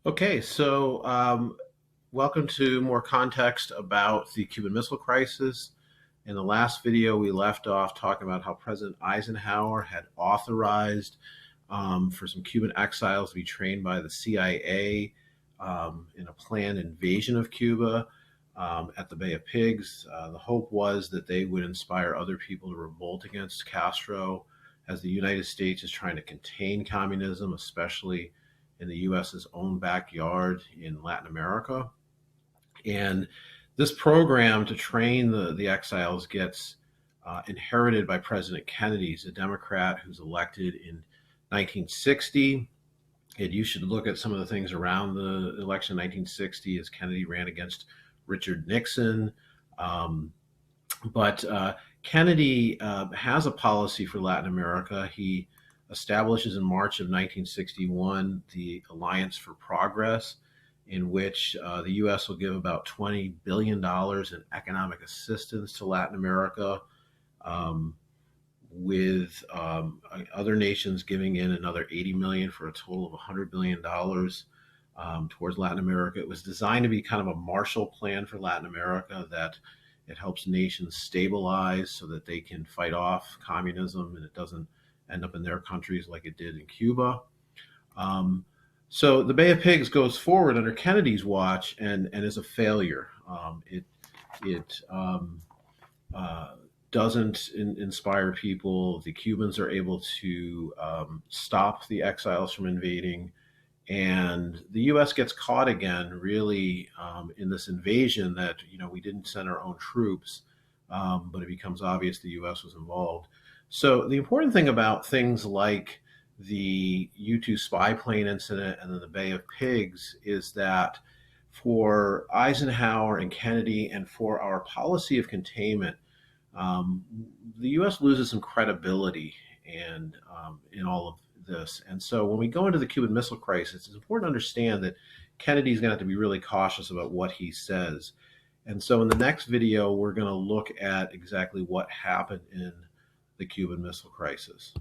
Okay, so welcome to more context about the Cuban Missile Crisis. In the last video, we left off talking about how President Eisenhower had authorized for some Cuban exiles to be trained by the CIA in a planned invasion of Cuba at the Bay of Pigs. The hope was that they would inspire other people to revolt against Castro as the United States is trying to contain communism, especially in the US's own backyard in Latin America. And this program to train the exiles gets inherited by President Kennedy. He's a Democrat who's elected in 1960. And you should look at some of the things around the election in 1960 as Kennedy ran against Richard Nixon. But Kennedy has a policy for Latin America. He establishes in March of 1961 the Alliance for Progress, in which the U.S. will give about $20 billion in economic assistance to Latin America, with other nations giving in another $80 million for a total of $100 billion towards Latin America. It was designed to be kind of a Marshall Plan for Latin America, that it helps nations stabilize so that they can fight off communism and it doesn't end up in their countries like it did in Cuba. So the Bay of Pigs goes forward under Kennedy's watch and is a failure. It doesn't inspire people. The Cubans are able to stop the exiles from invading, and the U.S. gets caught again, really, in this invasion that, we didn't send our own troops, but it becomes obvious the U.S. was involved. So the important thing about things like the U-2 spy plane incident and then the Bay of Pigs is that for Eisenhower and Kennedy and for our policy of containment, the U.S. loses some credibility and in all of this. And so when we go into the Cuban Missile Crisis, it's important to understand that Kennedy's going to have to be really cautious about what he says. And so in the next video, we're going to look at exactly what happened in the Cuban Missile Crisis.